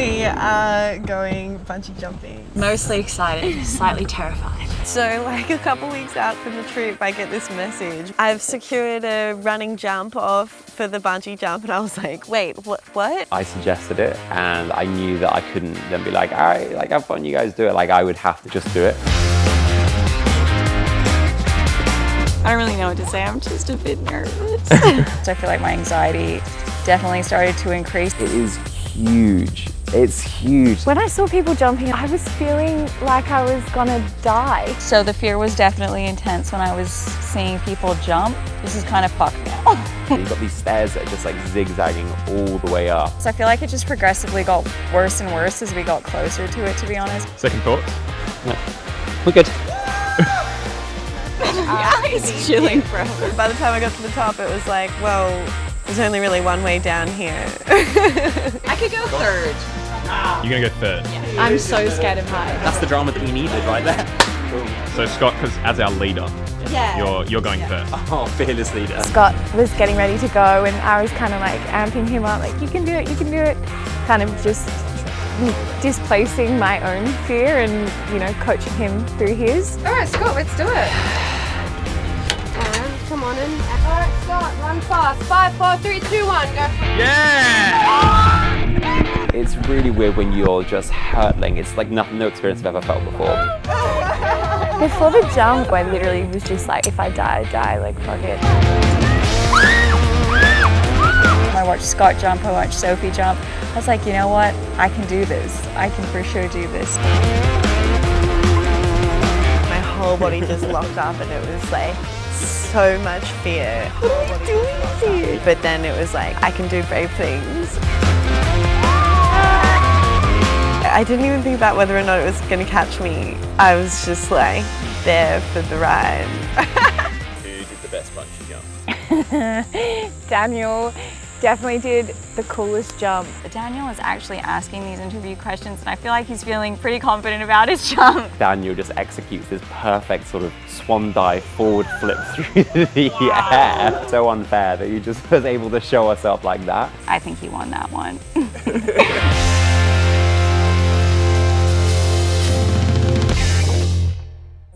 We are going bungee jumping. Mostly excited, slightly terrified. So like a couple weeks out from the trip, I get this message. I've secured a running jump off for the bungee jump, and I was like, wait, what? I suggested it, and I knew that I couldn't then be like, all right, like have fun, you guys do it. Like I would have to just do it. I don't really know what to say, I'm just a bit nervous. So I feel like my anxiety definitely started to increase. It is huge. It's huge. When I saw people jumping, I was feeling like I was gonna die. So the fear was definitely intense when I was seeing people jump. This is kind of fucked now. You've got these stairs that are just like zigzagging all the way up. So I feel like it just progressively got worse and worse as we got closer to it, to be honest. Second thoughts? No. We're good. He's chilling forever. By the time I got to the top, it was like, well, there's only really one way down here. I could go third. You're gonna go third. I'm so scared of heights. That's the drama that we needed right there. So Scott, because as our leader, you're going first. Oh, fearless leader. Scott was getting ready to go, and I was kind of like amping him up, like, you can do it, you can do it. Kind of just displacing my own fear and, you know, coaching him through his. All right, Scott, let's do it. And come on in. All right, Scott, run fast. 5, 4, 3, 2, 1, go. Yeah! It's really weird when you're just hurtling. It's like no experience I've ever felt before. Before the jump, I literally was just like, if I die, I die, like, fuck it. I watched Scott jump, I watched Sophie jump. I was like, you know what? I can do this. I can for sure do this. My whole body just locked up, and it was like so much fear. What are we doing here? But then it was like, I can do brave things. I didn't even think about whether or not it was going to catch me. I was just like there for the ride. Who did the best bungee jump? Daniel definitely did the coolest jump. Daniel is actually asking these interview questions, and I feel like he's feeling pretty confident about his jump. Daniel just executes this perfect sort of swan dive forward flip through the air. So unfair that he just was able to show us up like that. I think he won that one.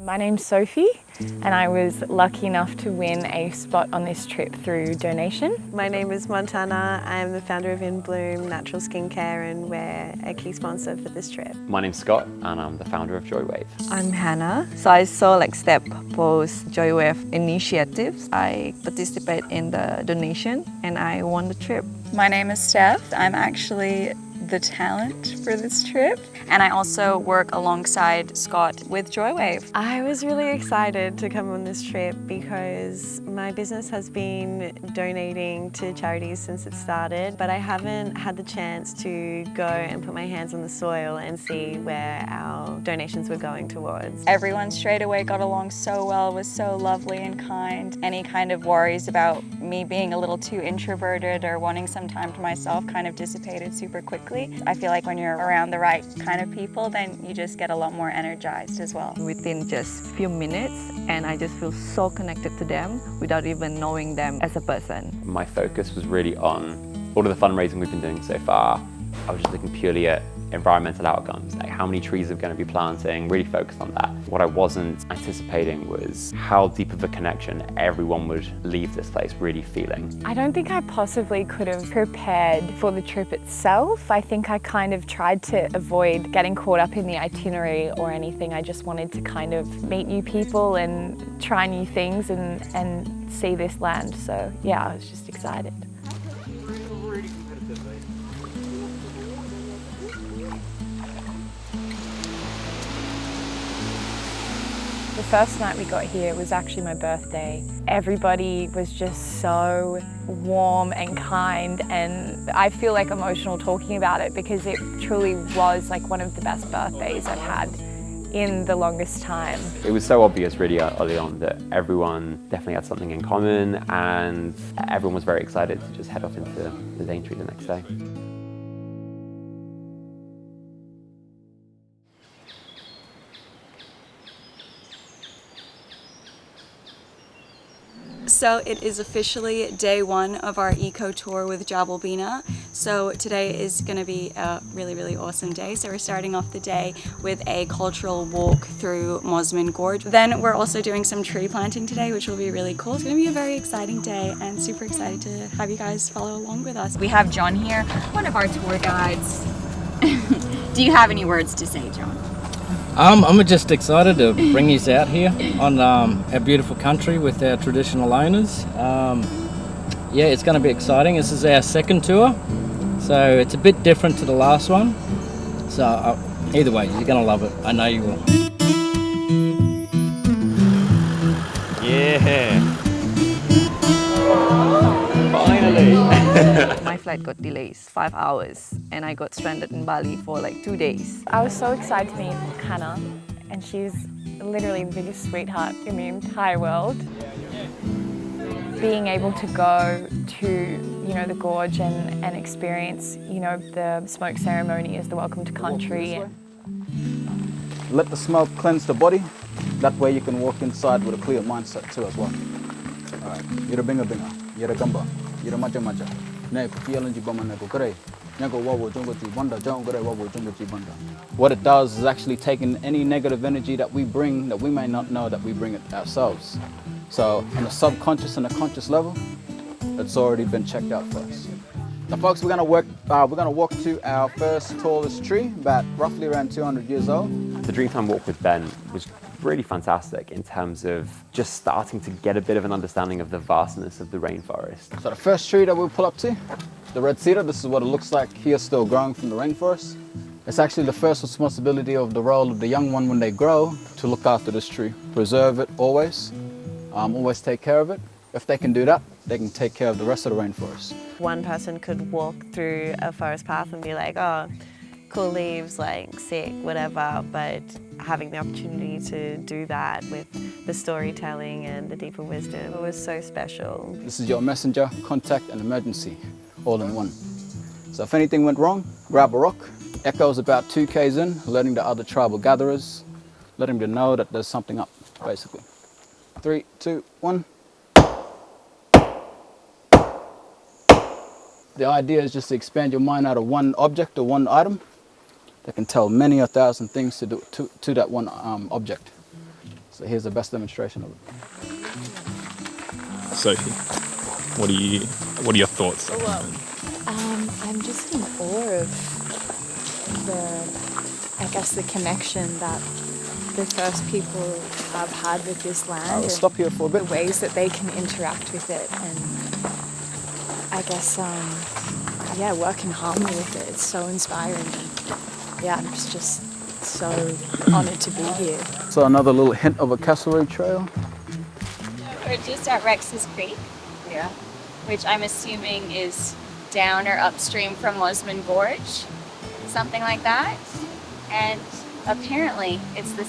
My name's Sophie, and I was lucky enough to win a spot on this trip through donation. My name is Montana. I am the founder of In Bloom Natural Skincare, and we're a key sponsor for this trip. My name's Scott, and I'm the founder of Joywave. I'm Hannah. So I saw like Steph post Joywave initiatives. I participate in the donation and I won the trip. My name is Steph. I'm actually the talent for this trip. And I also work alongside Scott with Joywave. I was really excited to come on this trip because my business has been donating to charities since it started, but I haven't had the chance to go and put my hands on the soil and see where our donations were going towards. Everyone straight away got along so well, was so lovely and kind. Any kind of worries about me being a little too introverted or wanting some time to myself kind of dissipated super quickly. I feel like when you're around the right kind of people, then you just get a lot more energized as well. Within just a few minutes, and I just feel so connected to them without even knowing them as a person. My focus was really on all of the fundraising we've been doing so far. I was just looking purely at environmental outcomes, like how many trees are going to be planting, really focused on that. What I wasn't anticipating was how deep of a connection everyone would leave this place really feeling. I don't think I possibly could have prepared for the trip itself. I think I kind of tried to avoid getting caught up in the itinerary or anything. I just wanted to kind of meet new people and try new things and see this land. So yeah, I was just excited. The first night we got here was actually my birthday. Everybody was just so warm and kind, and I feel like emotional talking about it because it truly was like one of the best birthdays I've had in the longest time. It was so obvious really early on that everyone definitely had something in common, and everyone was very excited to just head off into the Daintree the next day. So it is officially day one of our eco tour with Jabalbina. So today is going to be a really, really awesome day. So we're starting off the day with a cultural walk through Mosman Gorge. Then we're also doing some tree planting today, which will be really cool. It's going to be a very exciting day and super excited to have you guys follow along with us. We have John here, one of our tour guides. Do you have any words to say, John? I'm just excited to bring you out here on our beautiful country with our traditional owners. Yeah, it's going to be exciting. This is our second tour, so it's a bit different to the last one. So either way, you're going to love it. I know you will. Yeah. Finally. My flight got delays, 5 hours, and I got stranded in Bali for like 2 days. I was so excited to meet Hannah, and she's literally the biggest sweetheart in the entire world. Being able to go to, the gorge and experience, the smoke ceremony as the welcome to country. Let the smoke cleanse the body. That way you can walk inside with a clear mindset too as well. All right, you're a binga binga, you're a gamba, you're a macha macha. What it does is actually taking any negative energy that we bring that we may not know that we bring it ourselves. So on the subconscious and the conscious level, it's already been checked out for us. Now folks, we're gonna walk to our first tallest tree, about roughly around 200 years old. The Dreamtime walk with Ben was really fantastic in terms of just starting to get a bit of an understanding of the vastness of the rainforest. So the first tree that we'll pull up to, the red cedar, this is what it looks like here still growing from the rainforest. It's actually the first responsibility of the role of the young one when they grow to look after this tree, preserve it always, always take care of it. If they can do that, they can take care of the rest of the rainforest. One person could walk through a forest path and be like, oh, cool leaves, like sick, whatever, but having the opportunity to do that with the storytelling and the deeper wisdom, it was so special. This is your messenger, contact and emergency, all in one. So if anything went wrong, grab a rock, echoes about 2 k's in, letting the other tribal gatherers, letting them know that there's something up, basically. 3, 2, 1. The idea is just to expand your mind out of one object or one item that can tell many 1,000 things to that one object. So here's the best demonstration of it. Sophie, what are your thoughts? I'm just in awe of the connection that the first people have had with this land. I'll stop here for a bit. The ways that they can interact with it, and I guess, work in harmony with it. It's so inspiring. I'm just so honoured to be here. So another little hint of a cassowary trail. We're just at Rex's Creek, which I'm assuming is down or upstream from Mosman Gorge, something like that. And apparently it's the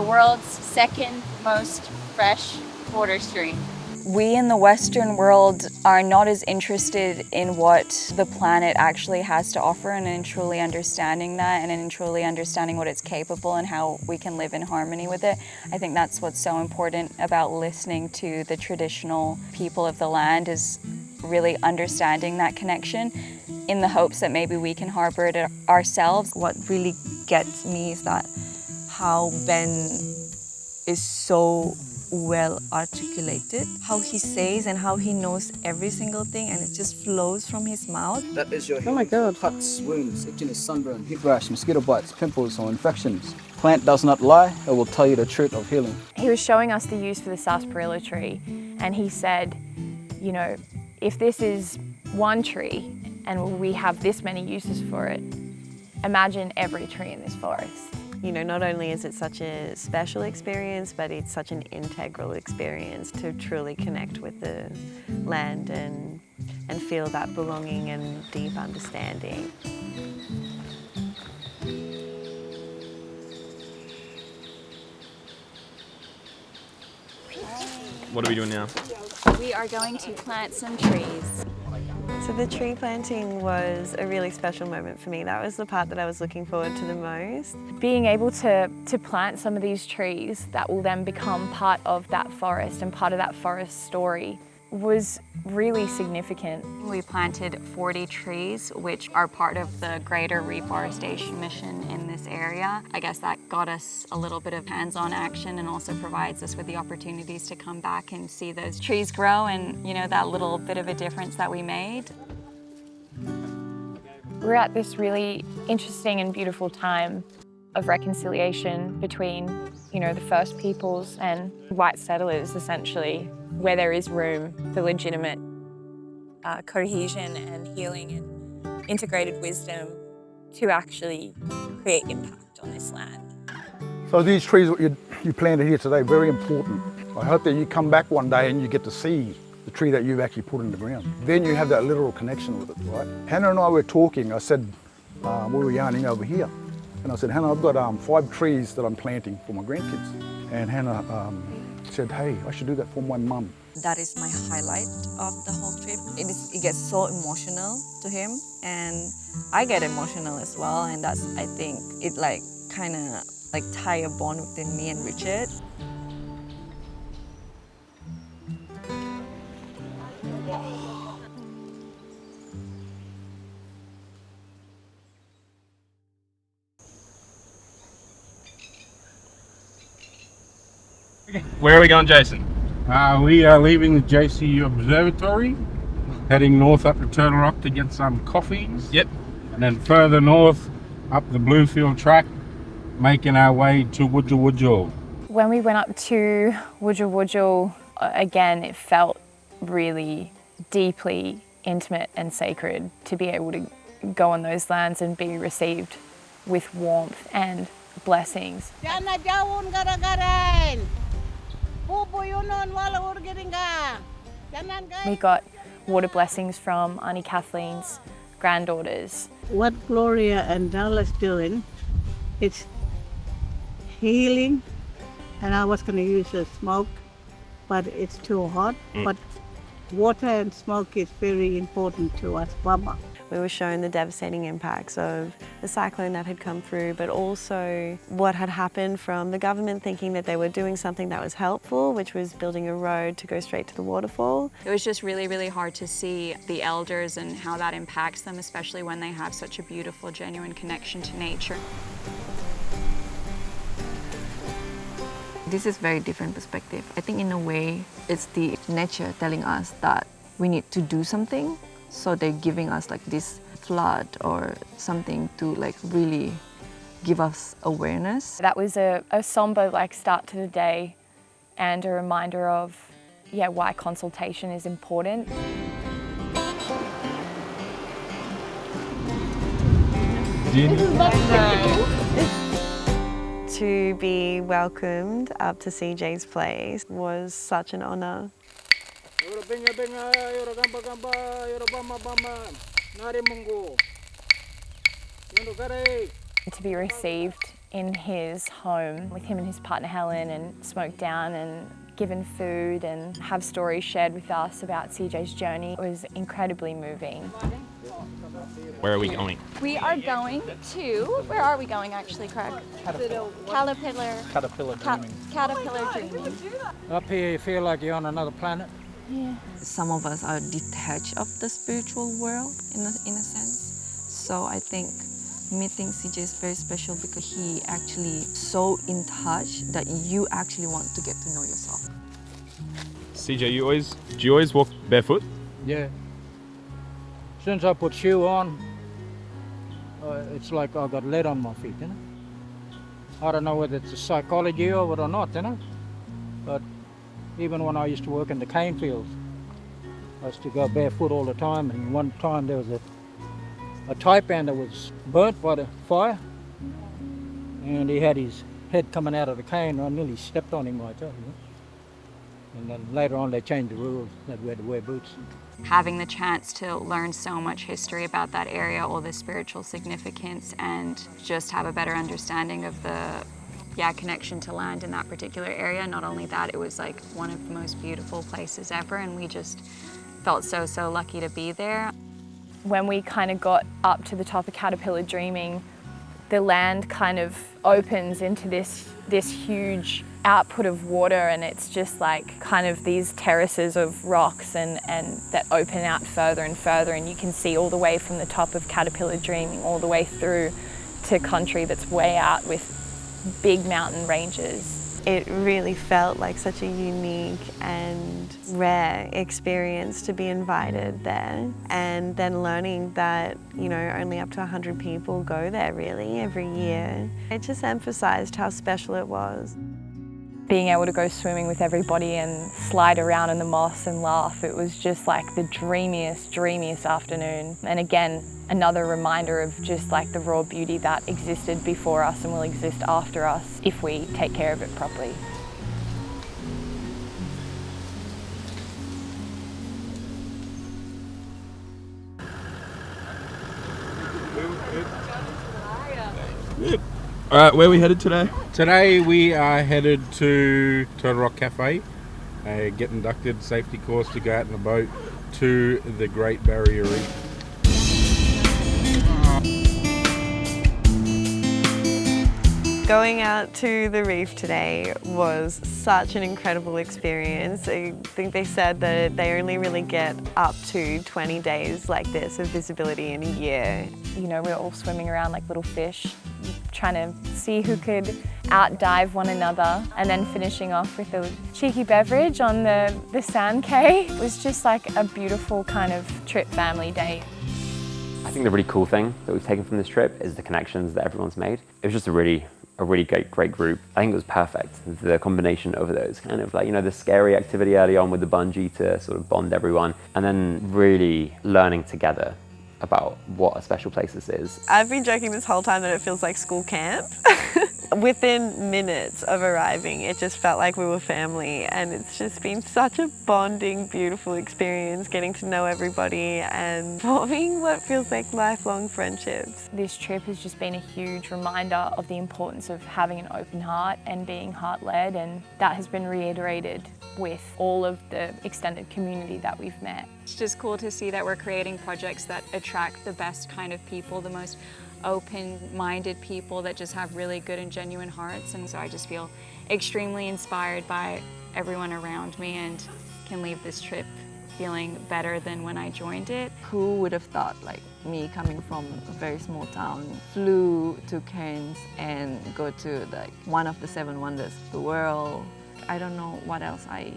world's second most fresh water stream. We in the Western world are not as interested in what the planet actually has to offer and in truly understanding that and in truly understanding what it's capable and how we can live in harmony with it. I think that's what's so important about listening to the traditional people of the land, is really understanding that connection in the hopes that maybe we can harbor it ourselves. What really gets me is that how Ben is so well articulated, how he says and how he knows every single thing, and it just flows from his mouth. That is your cuts, wounds, itchiness, sunburn, heat rash, mosquito bites, pimples or infections. Plant does not lie, it will tell you the truth of healing. He was showing us the use for the sarsaparilla tree, and he said, if this is one tree and we have this many uses for it, imagine every tree in this forest. Not only is it such a special experience, but it's such an integral experience to truly connect with the land and feel that belonging and deep understanding. What are we doing now? We are going to plant some trees. So the tree planting was a really special moment for me. That was the part that I was looking forward to the most. Being able to plant some of these trees that will then become part of that forest and part of that forest story was really significant. We planted 40 trees, which are part of the greater reforestation mission in this area. I guess that got us a little bit of hands-on action and also provides us with the opportunities to come back and see those trees grow and, you know, that little bit of a difference that we made. We're at this really interesting and beautiful time of reconciliation between, you know, the First Peoples and white settlers, essentially, where there is room for legitimate cohesion and healing and integrated wisdom to actually create impact on this land. So these trees that you planted here today, very important. I hope that you come back one day and you get to see the tree that you've actually put in the ground. Then you have that literal connection with it, right? Hannah and I were talking. I said, we were yarning over here. And I said, Hannah, I've got 5 trees that I'm planting for my grandkids. And Hannah said, hey, I should do that for my mum. That is my highlight of the whole trip. It gets so emotional to him, and I get emotional as well, and that's, I think, it like kind of like tie a bond between me and Richard. Where are we going, Jason? We are leaving the JCU Observatory, heading north up to Turtle Rock to get some coffees. Yep. And then further north up the Bluefield track, making our way to Wudjal Wudjal. When we went up to Wudjal Wudjal, again, it felt really deeply intimate and sacred to be able to go on those lands and be received with warmth and blessings. We got water blessings from Auntie Kathleen's granddaughters. What Gloria and Dallas doing, it's healing, and I was going to use the smoke, but it's too hot. But water and smoke is very important to us, Mama. We were shown the devastating impacts of the cyclone that had come through, but also what had happened from the government thinking that they were doing something that was helpful, which was building a road to go straight to the waterfall. It was just really, really hard to see the elders and how that impacts them, especially when they have such a beautiful, genuine connection to nature. This is very different perspective. I think in a way, it's the nature telling us that we need to do something. So they're giving us like this flood or something to like really give us awareness. That was a somber like start to the day and a reminder of why consultation is important. To be welcomed up to CJ's place was such an honour. To be received in his home with him and his partner Helen and smoked down and given food and have stories shared with us about CJ's journey was incredibly moving. Where are we going? We are going to, where are we going actually, Craig? Caterpillar dreaming. Caterpillar dreaming. Up here you feel like you're on another planet. Yeah. Some of us are detached of the spiritual world in a sense. So I think meeting CJ is very special because he actually so in touch that you actually want to get to know yourself. CJ, do you always walk barefoot? Yeah. Since I put shoe on, it's like I got lead on my feet, you know. I don't know whether it's a psychology of it or not, you know. But even when I used to work in the cane fields, I used to go barefoot all the time. And one time there was a taipan that was burnt by the fire, and he had his head coming out of the cane. I nearly stepped on him like that, you know? And then later on they changed the rules that we had to wear boots. Having the chance to learn so much history about that area, all the spiritual significance, and just have a better understanding of the connection to land in that particular area. Not only that, it was like one of the most beautiful places ever, and we just felt so lucky to be there. When we kind of got up to the top of Caterpillar Dreaming, the land kind of opens into this huge output of water, and it's just like kind of these terraces of rocks and that open out further and further, and you can see all the way from the top of Caterpillar Dreaming all the way through to country that's way out with big mountain ranges. It really felt like such a unique and rare experience to be invited there, and then learning that, you know, only up to 100 people go there really every year. It just emphasised how special it was. Being able to go swimming with everybody and slide around in the moss and laugh, it was just like the dreamiest afternoon. And again, another reminder of just like the raw beauty that existed before us and will exist after us if we take care of it properly. All right, where are we headed today? Today we are headed to Turtle Rock Cafe, get inducted safety course to go out in a boat to the Great Barrier Reef. Going out to the reef today was such an incredible experience. I think they said that they only really get up to 20 days like this of visibility in a year. You know, we're all swimming around like little fish, trying to see who could outdive one another, and then finishing off with a cheeky beverage on the sand quay. It was just like a beautiful kind of trip family day. I think the really cool thing that we've taken from this trip is the connections that everyone's made. It was just a really great group. I think it was perfect. The combination of those kind of like, you know, the scary activity early on with the bungee to sort of bond everyone, and then really learning together about what a special place this is. I've been joking this whole time that it feels like school camp. Within minutes of arriving, it just felt like we were family, and it's just been such a bonding, beautiful experience, getting to know everybody and forming what feels like lifelong friendships. This trip has just been a huge reminder of the importance of having an open heart and being heart-led, and that has been reiterated with all of the extended community that we've met. It's just cool to see that we're creating projects that attract the best kind of people, the most open-minded people that just have really good and genuine hearts, and so I just feel extremely inspired by everyone around me and can leave this trip feeling better than when I joined it. Who would have thought, like me coming from a very small town, flew to Cairns and go to like one of the 7 wonders of the world. I don't know what else I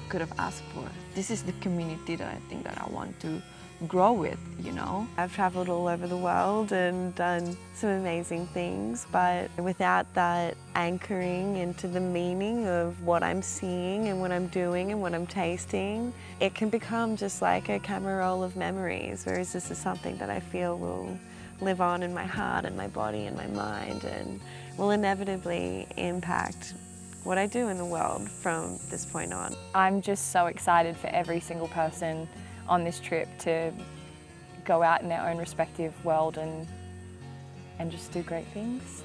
could have asked for. This is the community that I think that I want to grow with, you know. I've travelled all over the world and done some amazing things, but without that anchoring into the meaning of what I'm seeing and what I'm doing and what I'm tasting, it can become just like a camera roll of memories, whereas this is something that I feel will live on in my heart and my body and my mind and will inevitably impact what I do in the world from this point on. I'm just so excited for every single person on this trip to go out in their own respective world and just do great things.